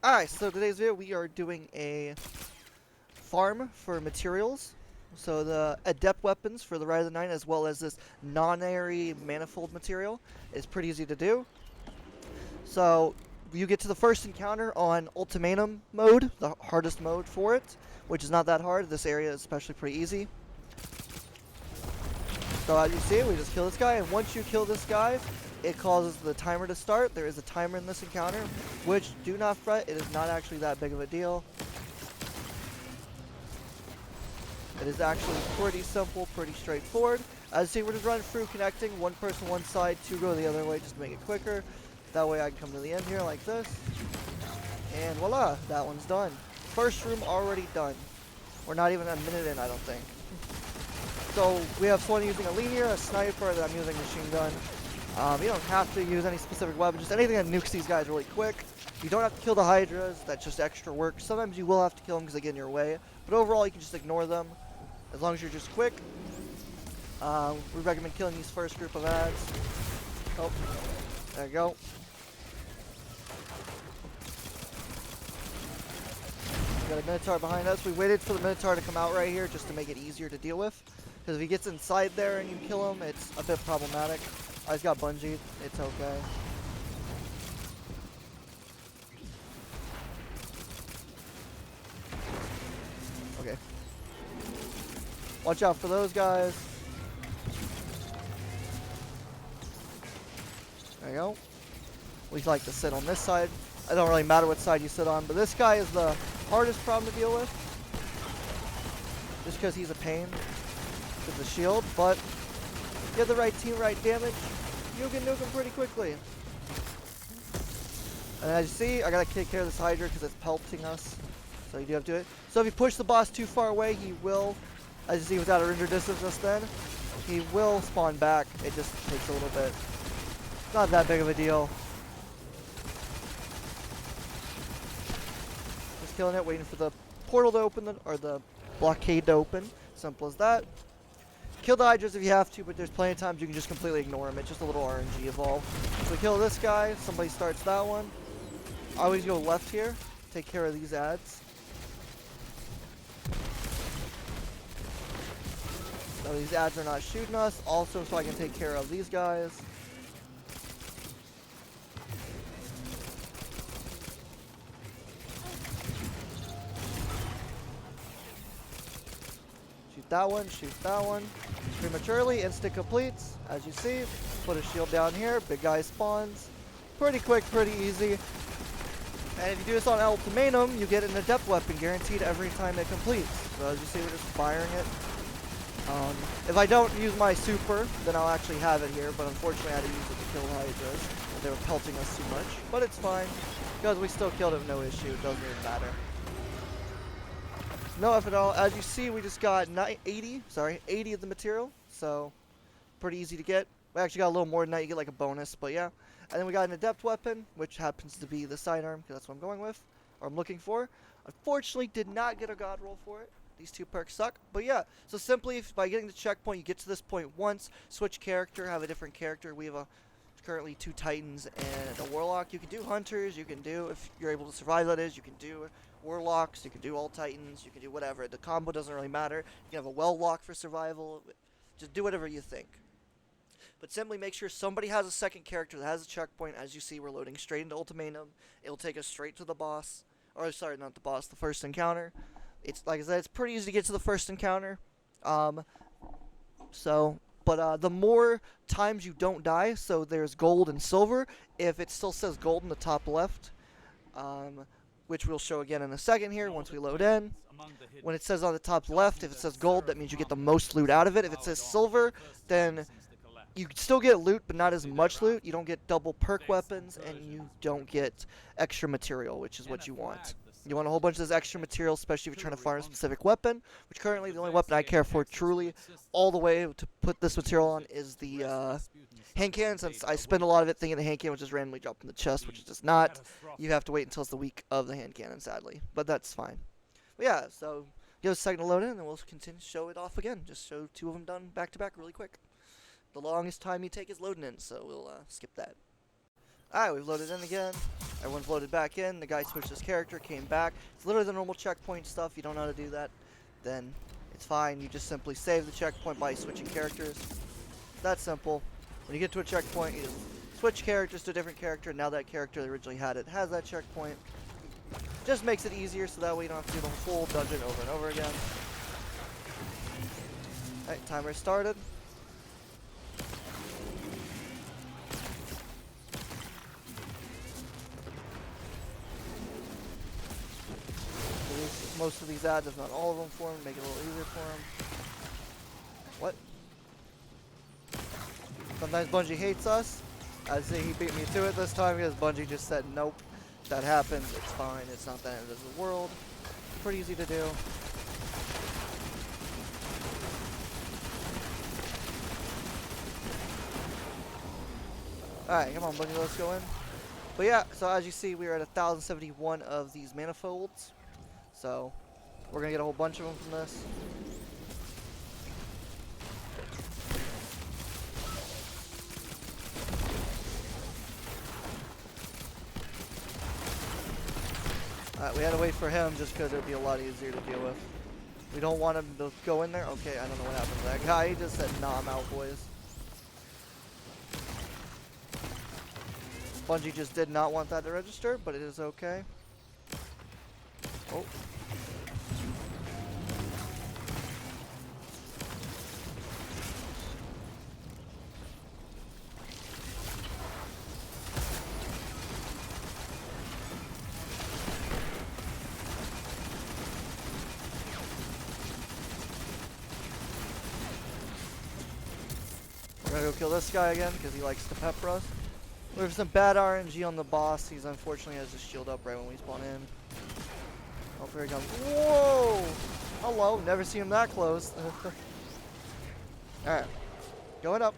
Alright, so today's video we are doing a farm for materials. So the Adept weapons for the Rite of the Night as well as this non-airy manifold material is pretty easy to do. So you get to the first encounter on ultimatum mode, the hardest mode for it, which is not that hard. This area is especially pretty easy. So as you see, we just kill this guy, and once you kill this guy, it causes the timer to start. There is a timer in this encounter, which, do not fret, it is not actually that big of a deal. It is actually pretty simple, pretty straightforward. As you see, we're just running through, connecting, one person one side, two go the other way, just to make it quicker. That way I can come to the end here like this. And voila, that one's done. First room already done. We're not even a minute in, I don't think. So we have someone using a linear, a sniper, and I'm using a machine gun. You don't have to use any specific weapon, just anything that nukes these guys really quick. You don't have to kill the Hydras, that's just extra work. Sometimes you will have to kill them because they get in your way. But overall, you can just ignore them, as long as you're just quick. We recommend killing these first group of ads. Oh, there you go. We got a Minotaur behind us. We waited for the Minotaur to come out right here just to make it easier to deal with. Because if he gets inside there and you kill him, it's a bit problematic. I just got bungeed. It's okay. Okay. Watch out for those guys. There you go. We like to sit on this side. It don't really matter what side you sit on, but this guy is the hardest problem to deal with. Just because he's a pain with the shield, but if you have the right team, right damage, you can nuke him pretty quickly. And as you see, I gotta take care of this Hydra because it's pelting us. So you do have to do it. So if you push the boss too far away, he will, as you see without a render distance just then, he will spawn back. It just takes a little bit. Not that big of a deal. Just killing it, waiting for the portal to open, or the blockade to open. Simple as that. Kill the Hydras if you have to, but there's plenty of times you can just completely ignore them. It's just a little RNG evolve. So we kill this guy, somebody starts that one. I always go left here, take care of these ads. So these ads are not shooting us, also so I can take care of these guys. Shoot that one, shoot that one. Prematurely, instant completes. As you see, put a shield down here, big guy spawns. Pretty quick, pretty easy. And if you do this on ultimatum, you get an Adept weapon guaranteed every time it completes. So as you see, we're just firing it. If I don't use my super, then I'll actually have it here, but unfortunately I had to use it to kill the Hydras. They were pelting us too much, but it's fine, because we still killed it, no issue, it doesn't even matter. No F at all. As you see, we just got 80 of the material, so pretty easy to get. We actually got a little more than that, you get like a bonus, but yeah. And then we got an Adept weapon, which happens to be the sidearm, because that's what I'm going with, or I'm looking for. Unfortunately, did not get a god roll for it. These two perks suck, but yeah. So simply, by getting the checkpoint, you get to this point once, switch character, have a different character. We have currently 2 Titans and a Warlock. You can do Hunters, you can do, if you're able to survive that is, you can do Warlocks, you can do all Titans, you can do whatever. The combo doesn't really matter. You can have a well lock for survival. Just do whatever you think. But simply make sure somebody has a second character that has a checkpoint. As you see, we're loading straight into ultimatum. It'll take us straight to the boss. Or sorry, not the boss, the first encounter. It's like I said, it's pretty easy to get to the first encounter. The more times you don't die, so there's gold and silver. If it still says gold in the top left, which we'll show again in a second here once we load in. When it says on the top left, if it says gold, that means you get the most loot out of it. If it says silver, then you still get loot, but not as much loot. You don't get double perk weapons, and you don't get extra material, which is what you want. You want a whole bunch of this extra material, especially if you're trying to farm a specific weapon, which currently the only weapon I care for truly all the way to put this material on is the hand cannon, since I spend a lot of it thinking the hand cannon would just randomly drop in the chest, which is just not. You have to wait until it's the week of the hand cannon, sadly, but that's fine. But yeah, so give us a second to load in, and then we'll continue to show it off again. Just show 2 of them done back to back really quick. The longest time you take is loading in, so we'll skip that. Alright, we've loaded in again. Everyone's loaded back in. The guy switched his character, came back. It's literally the normal checkpoint stuff. You don't know how to do that, then it's fine. You just simply save the checkpoint by switching characters. That simple. When you get to a checkpoint, you just switch characters to a different character. Now that character that originally had it has that checkpoint. Just makes it easier so that way you don't have to do the full dungeon over and over again. Alright, timer started. Most of these ads, if not all of them, for him, make it a little easier for him. What? Sometimes Bungie hates us. I'd say he beat me to it this time because Bungie just said nope. That happens, it's fine, it's not the end of the world. Pretty easy to do. Alright, come on Bungie, let's go in. But yeah, so as you see, we are at 1,071 of these manifolds. So, we're gonna get a whole bunch of them from this. Alright, we had to wait for him just because it would be a lot easier to deal with. We don't want him to go in there. Okay, I don't know what happened to that guy. He just said, nah, I'm out, boys. Bungie just did not want that to register, but it is okay. Oh. We're gonna go kill this guy again because he likes to pepper us. We have some bad RNG on the boss. He's unfortunately has his shield up right when we spawn in. Oh, here he comes. Whoa! Hello, never seen him that close. Alright, going up.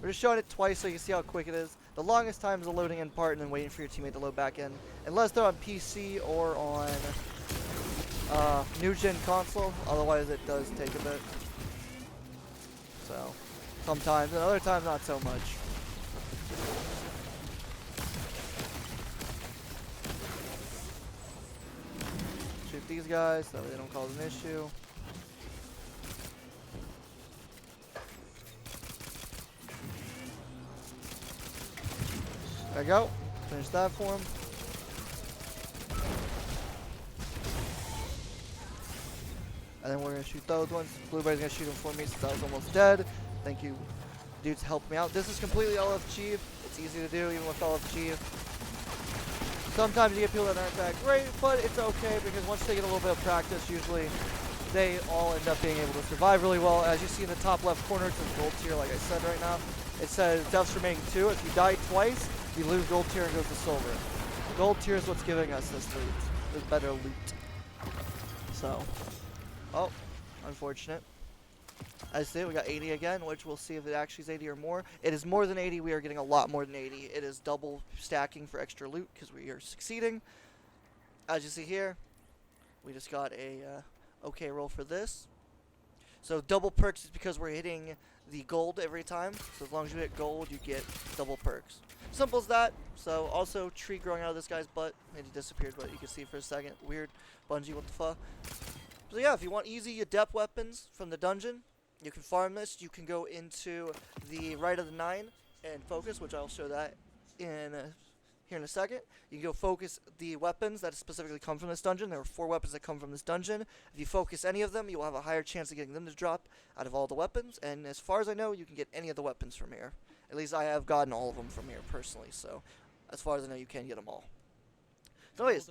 We're just showing it twice so you can see how quick it is. The longest time is the loading in part and then waiting for your teammate to load back in. Unless they're on PC or on new gen console, otherwise it does take a bit. So, sometimes, and other times not so much. Shoot these guys so they don't cause an issue. There you go. Finish that for him. And then we're going to shoot those ones. Blueberry's going to shoot them for me since I was almost dead. Thank you, dudes, helped me out. This is completely LFG. It's easy to do even with LFG. Sometimes you get people that aren't that great, but it's okay because once they get a little bit of practice, usually they all end up being able to survive really well. As you see in the top left corner, it says gold tier, like I said right now. It says deaths remaining 2. If you die twice, you lose gold tier and goes to silver. Gold tier is what's giving us this loot, this better loot. So, oh, unfortunate. As I say, we got 80 again, which we'll see if it actually is 80 or more. It is more than 80. We are getting a lot more than 80. It is double stacking for extra loot because we are succeeding. As you see here, we just got a okay roll for this. So double perks is because we're hitting the gold every time. So as long as you hit gold, you get double perks. Simple as that. So also tree growing out of this guy's butt. It disappeared, but you can see for a second. Weird. Bungie, what the fuck? So yeah, if you want easy adept weapons from the dungeon, you can farm this. You can go into the Rite of the 9 and focus, which I'll show that in here in a second. You can go focus the weapons that specifically come from this dungeon. There are 4 weapons that come from this dungeon. If you focus any of them, you will have a higher chance of getting them to drop out of all the weapons. And as far as I know, you can get any of the weapons from here. At least I have gotten all of them from here personally. So as far as I know, you can get them all. So anyways,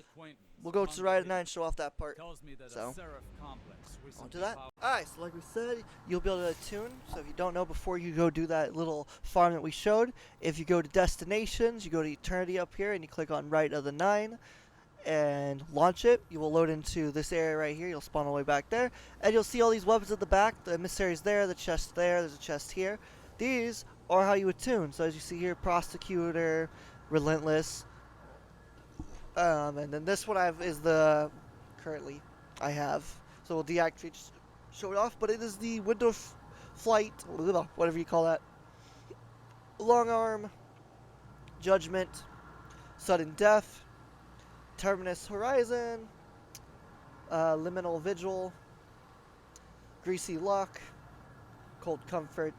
we'll go to the Rite of the 9 and show off that part. So, on to that. Alright, so like we said, you'll be able to attune. So if you don't know, before you go do that little farm that we showed, if you go to destinations, you go to Eternity up here, and you click on Rite of the 9, and launch it. You will load into this area right here. You'll spawn all the way back there, and you'll see all these weapons at the back. The emissary's there, the chest there, there's a chest here. These are how you attune. So as you see here, Prosecutor, Relentless, and then this one is the currently I have. So we'll deactivate, just show it off. But it is the window flight, whatever you call that. Long arm, judgment, Sudden Death, Terminus Horizon, Liminal Vigil, Greasy Luck, Cold Comfort,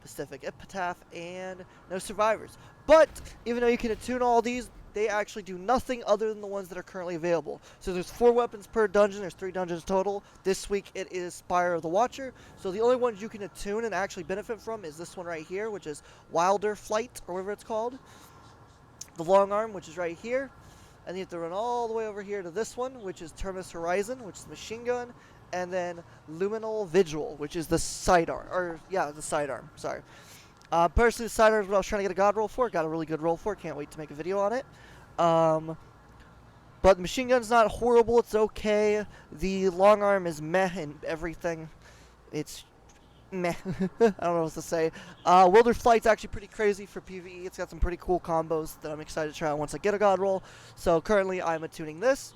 Pacific Epitaph, and no survivors. But even though you can attune all these, they actually do nothing other than the ones that are currently available. So there's 4 weapons per dungeon. There's 3 dungeons total. This week it is Spire of the Watcher. So the only ones you can attune and actually benefit from is this one right here, which is Wilder Flight, or whatever it's called. The Long Arm, which is right here. And you have to run all the way over here to this one, which is Terminus Horizon, which is the machine gun. And then Luminal Vigil, which is the sidearm. Or, yeah, the sidearm. Sorry. Personally, the sidearm is what I was trying to get a god roll for. Got a really good roll for. Can't wait to make a video on it. But the machine gun's not horrible. It's okay. The long arm is meh and everything. It's meh. I don't know what to say. Wilder Flight's actually pretty crazy for PvE. It's got some pretty cool combos that I'm excited to try out once I get a god roll. So currently I'm attuning this.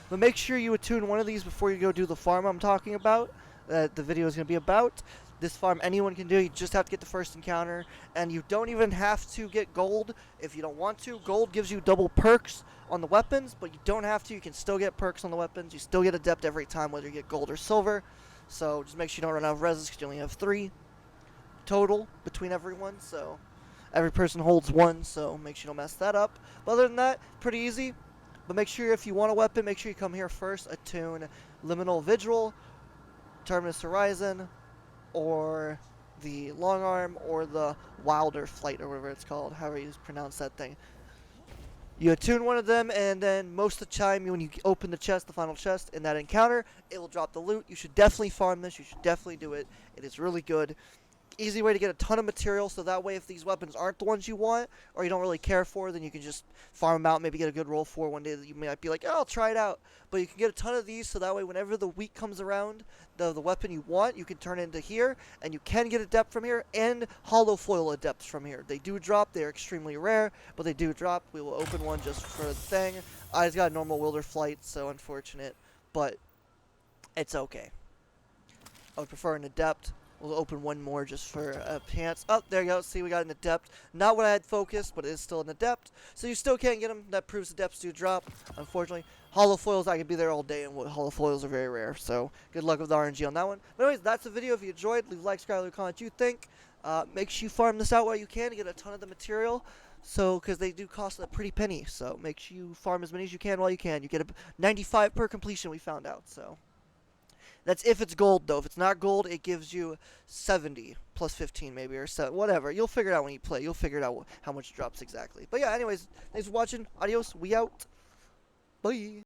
But make sure you attune one of these before you go do the farm I'm talking about, that the video is going to be about. This farm anyone can do. You just have to get the first encounter. And you don't even have to get gold if you don't want to. Gold gives you double perks on the weapons, but you don't have to. You can still get perks on the weapons. You still get Adept every time, whether you get gold or silver. So just make sure you don't run out of reses, because you only have 3 total between everyone. So every person holds 1, so make sure you don't mess that up. But other than that, pretty easy. But make sure if you want a weapon, make sure you come here first. Attune Liminal Vigil, Terminus Horizon, or the Long Arm, or the Wilder Flight, or whatever it's called, however you pronounce that thing. You attune one of them, and then most of the time, when you open the chest, the final chest, in that encounter, it will drop the loot. You should definitely farm this. You should definitely do it. It is really good. Easy way to get a ton of material, so that way if these weapons aren't the ones you want, or you don't really care for, then you can just farm them out, maybe get a good roll for one day that you might be like, oh, I'll try it out. But you can get a ton of these, so that way whenever the week comes around, the weapon you want, you can turn into here, and you can get Adept from here, and hollow foil Adepts from here. They do drop. They're extremely rare, but they do drop. We will open one just for the thing. I just got a normal Wilder Flight, so unfortunate, but it's okay. I would prefer an Adept. We'll open one more just for pants. Oh, there you go. See, we got an Adept. Not what I had focused, but it is still an Adept. So you still can't get them. That proves Adepts do drop, unfortunately. Hollow foils, I could be there all day, and hollow foils are very rare. So good luck with the RNG on that one. But anyways, that's the video. If you enjoyed, leave a like, subscribe, leave a comment what you think. Make sure you farm this out while you can to get a ton of the material. So, because they do cost a pretty penny. So make sure you farm as many as you can while you can. You get a 95 per completion, we found out. So that's if it's gold, though. If it's not gold, it gives you 70 plus 15 maybe, or 7, whatever. You'll figure it out when you play. You'll figure it out how much it drops exactly. But yeah, anyways, thanks for watching. Adios. We out. Bye.